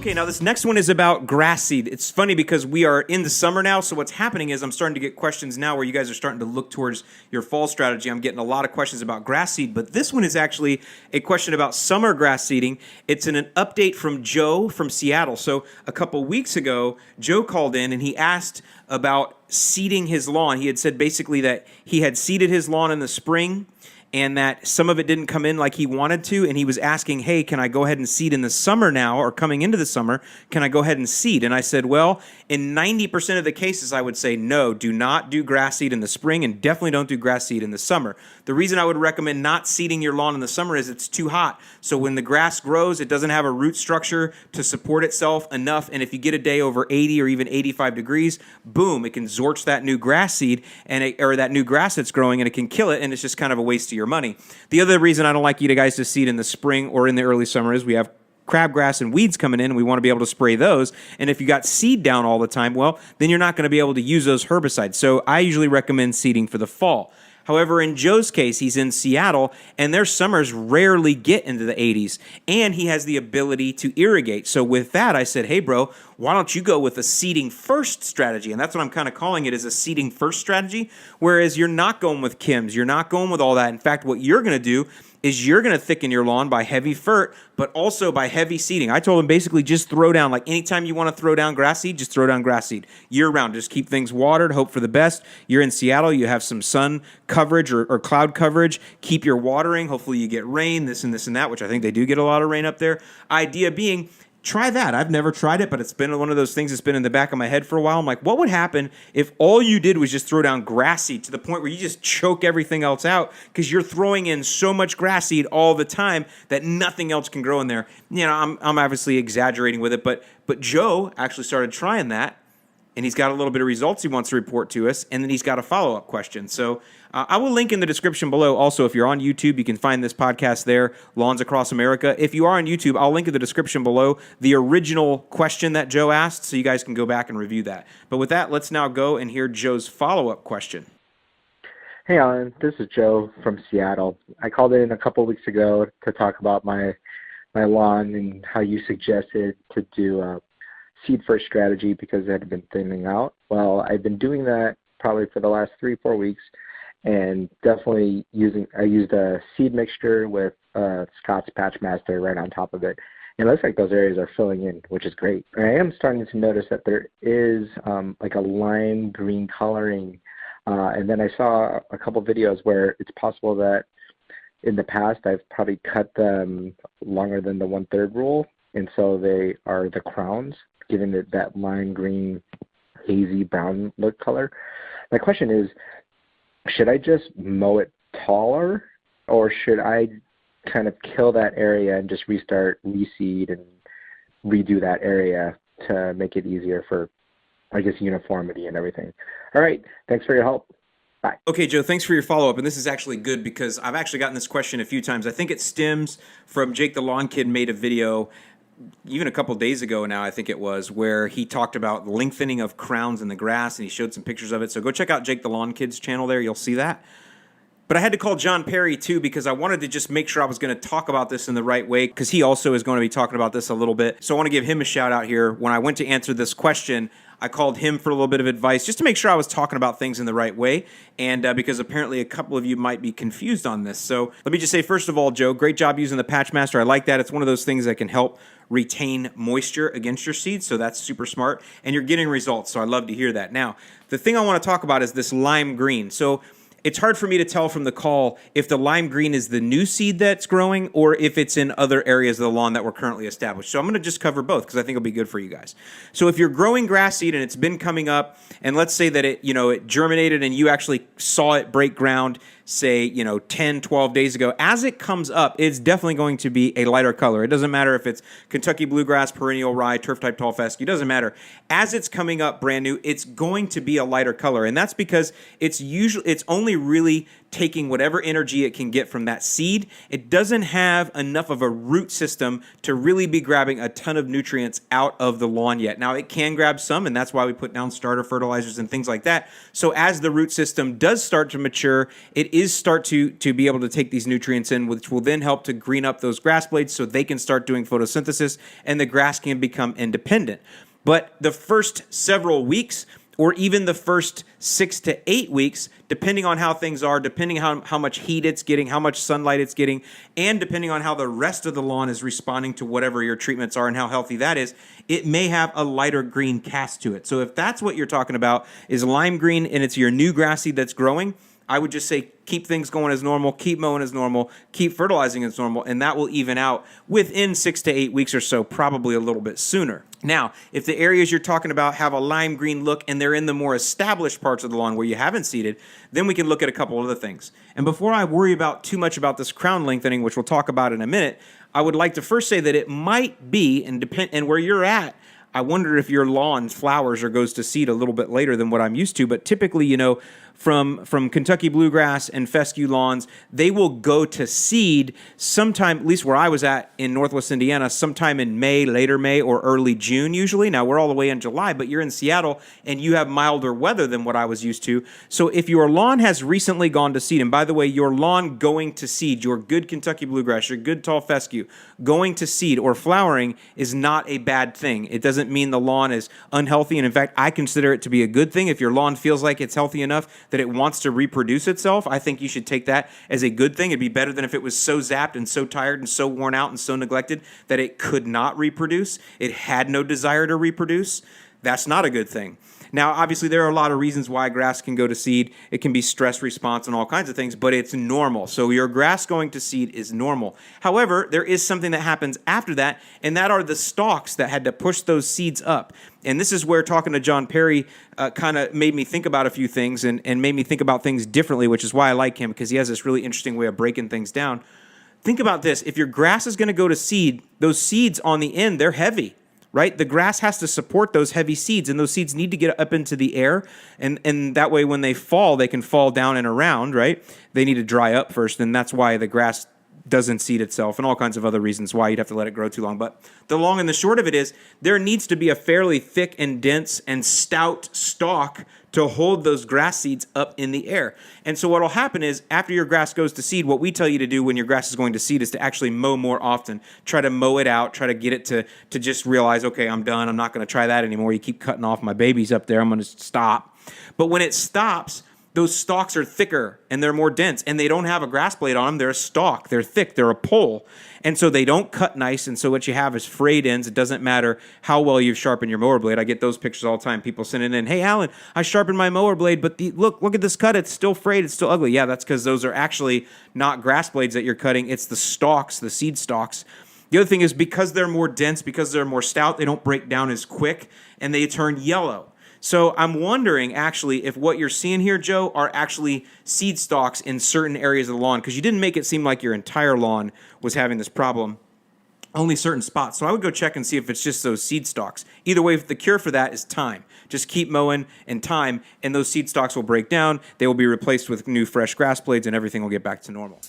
Okay, now this next one is about grass seed. It's funny because we are in the summer now, so what's happening is I'm starting to get questions now where you guys are starting to look towards your fall strategy. I'm getting a lot of questions about grass seed, but this one is actually a question about summer grass seeding. It's an update from Joe from Seattle. So a couple weeks ago, Joe called in and he asked about seeding his lawn. He had said basically that he had seeded his lawn in the spring and that some of it didn't come in like he wanted to, and he was asking, hey, can I go ahead and seed in the summer now, or coming into the summer, can I go ahead and seed? And I said, well, in 90% of the cases, I would say, no, do not do grass seed in the spring, and definitely don't do grass seed in the summer. The reason I would recommend not seeding your lawn in the summer is it's too hot. So when the grass grows, it doesn't have a root structure to support itself enough, and if you get a day over 80 or even 85 degrees, boom, it can zorch that new grass seed, or that new grass that's growing, and it can kill it, and it's just kind of a waste of your money. The other reason I don't like you guys to seed in the spring or in the early summer is we have crabgrass and weeds coming in, and we want to be able to spray those. And if you got seed down all the time, well, then you're not going to be able to use those herbicides. So I usually recommend seeding for the fall. However, in Joe's case, he's in Seattle, and their summers rarely get into the 80s, and he has the ability to irrigate. So with that, I said, hey, bro, why don't you go with a seeding first strategy? And that's what I'm kind of calling it, is a seeding first strategy, whereas you're not going with chems. You're not going with all that. In fact, what you're going to do is you're going to thicken your lawn by heavy fert, but also by heavy seeding. I told him basically just throw down, like anytime you want to throw down grass seed, just throw down grass seed year round. Just keep things watered, hope for the best. You're in Seattle, you have some sun coverage or cloud coverage. Keep your watering. Hopefully you get rain, this and that, which I think they do get a lot of rain up there. Idea being, try that. I've never tried it, but it's been one of those things that's been in the back of my head for a while. I'm like, what would happen if all you did was just throw down grass seed to the point where you just choke everything else out because you're throwing in so much grass seed all the time that nothing else can grow in there. You know, I'm obviously exaggerating with it, but Joe actually started trying that, and he's got a little bit of results he wants to report to us, and then he's got a follow-up question. So I will link in the description below. Also, if you're on YouTube, you can find this podcast there, Lawns Across America. If you are on YouTube, I'll link in the description below the original question that Joe asked, so you guys can go back and review that. But with that, let's now go and hear Joe's follow-up question. Hey, Alan. This is Joe from Seattle. I called in a couple weeks ago to talk about my lawn and how you suggested to do a seed-first strategy because it had been thinning out. Well, I've been doing that probably for the last 3-4 weeks, and definitely I used a seed mixture with Scott's Patchmaster right on top of it. And it looks like those areas are filling in, which is great. And I am starting to notice that there is like a lime green coloring. And then I saw a couple videos where it's possible that in the past I've probably cut them longer than the 1/3 rule, and so they are the crowns, giving it that lime green, hazy brown look color. My question is, should I just mow it taller, or should I kind of kill that area and just restart, reseed, and redo that area to make it easier for, I guess, uniformity and everything? All right. Thanks for your help. Bye. Okay, Joe, thanks for your follow-up, and this is actually good because I've actually gotten this question a few times. I think it stems from Jake the Lawn Kid made a video even a couple days ago now, I think it was, where he talked about lengthening of crowns in the grass, and he showed some pictures of it. So go check out Jake the Lawn Kid's channel there. You'll see that. But I had to call John Perry, too, because I wanted to just make sure I was going to talk about this in the right way, because he also is going to be talking about this a little bit. So I want to give him a shout-out here. When I went to answer this question, I called him for a little bit of advice just to make sure I was talking about things in the right way, and because apparently a couple of you might be confused on this. So let me just say, first of all, Joe, great job using the Patchmaster. I like that. It's one of those things that can help retain moisture against your seeds, so that's super smart, and you're getting results, so I love to hear that. Now, the thing I want to talk about is this lime green. So it's hard for me to tell from the call if the lime green is the new seed that's growing or if it's in other areas of the lawn that were currently established. So I'm going to just cover both because I think it'll be good for you guys. So if you're growing grass seed and it's been coming up, and let's say that it germinated and you actually saw it break ground, say, 10, 12 days ago, as it comes up, it's definitely going to be a lighter color. It doesn't matter if it's Kentucky bluegrass, perennial rye, turf type tall fescue, it doesn't matter. As it's coming up brand new, it's going to be a lighter color. And that's because it's only only really taking whatever energy it can get from that seed. It doesn't have enough of a root system to really be grabbing a ton of nutrients out of the lawn yet. Now, it can grab some, and that's why we put down starter fertilizers and things like that. So as the root system does start to mature, it is start to be able to take these nutrients in, which will then help to green up those grass blades so they can start doing photosynthesis and the grass can become independent. But the first several weeks, or even the first 6 to 8 weeks, depending on how things are, depending on how much heat it's getting, how much sunlight it's getting, and depending on how the rest of the lawn is responding to whatever your treatments are and how healthy that is, it may have a lighter green cast to it. So if that's what you're talking about is lime green and it's your new grass seed that's growing, I would just say keep things going as normal, keep mowing as normal, keep fertilizing as normal, and that will even out within 6 to 8 weeks or so, probably a little bit sooner. Now, if the areas you're talking about have a lime green look and they're in the more established parts of the lawn where you haven't seeded, then we can look at a couple other things. And before I worry about too much about this crown lengthening, which we'll talk about in a minute, I would like to first say that it might be, and where you're at, I wonder if your lawn flowers or goes to seed a little bit later than what I'm used to, but typically, from Kentucky bluegrass and fescue lawns, they will go to seed sometime, at least where I was at in Northwest Indiana, sometime in May, later May, or early June usually. Now, we're all the way in July, but you're in Seattle, and you have milder weather than what I was used to. So if your lawn has recently gone to seed, and by the way, your lawn going to seed, your good Kentucky bluegrass, your good tall fescue, going to seed or flowering is not a bad thing. It doesn't mean the lawn is unhealthy, and in fact, I consider it to be a good thing. If your lawn feels like it's healthy enough that it wants to reproduce itself, I think you should take that as a good thing. It'd be better than if it was so zapped and so tired and so worn out and so neglected that it could not reproduce. It had no desire to reproduce. That's not a good thing. Now, obviously, there are a lot of reasons why grass can go to seed. It can be stress response and all kinds of things, but it's normal. So your grass going to seed is normal. However, there is something that happens after that, and that are the stalks that had to push those seeds up. And this is where talking to John Perry kind of made me think about a few things and made me think about things differently, which is why I like him, because he has this really interesting way of breaking things down. Think about this. If your grass is going to go to seed, those seeds on the end, they're heavy. Right? The grass has to support those heavy seeds, and those seeds need to get up into the air, and that way when they fall, they can fall down and around, right? They need to dry up first, and that's why the grass doesn't seed itself, and all kinds of other reasons why you'd have to let it grow too long. But the long and the short of it is there needs to be a fairly thick and dense and stout stalk to hold those grass seeds up in the air. And so what will happen is after your grass goes to seed, what we tell you to do when your grass is going to seed is to actually mow more often. Try to mow it out. Try to get it to just realize, okay, I'm done. I'm not going to try that anymore. You keep cutting off my babies up there. I'm going to stop. But when it stops, those stalks are thicker and they're more dense, and they don't have a grass blade on them. They're a stalk. They're thick. They're a pole. And so they don't cut nice, and so what you have is frayed ends. It doesn't matter how well you've sharpened your mower blade. I get those pictures all the time. People sending in, hey, Alan, I sharpened my mower blade, but look at this cut. It's still frayed. It's still ugly. Yeah, that's because those are actually not grass blades that you're cutting. It's the stalks, the seed stalks. The other thing is because they're more dense, because they're more stout, they don't break down as quick, and they turn yellow. So I'm wondering, actually, if what you're seeing here, Joe, are actually seed stalks in certain areas of the lawn, because you didn't make it seem like your entire lawn was having this problem, only certain spots. So I would go check and see if it's just those seed stalks. Either way, the cure for that is time. Just keep mowing and time, and those seed stalks will break down. They will be replaced with new, fresh grass blades, and everything will get back to normal.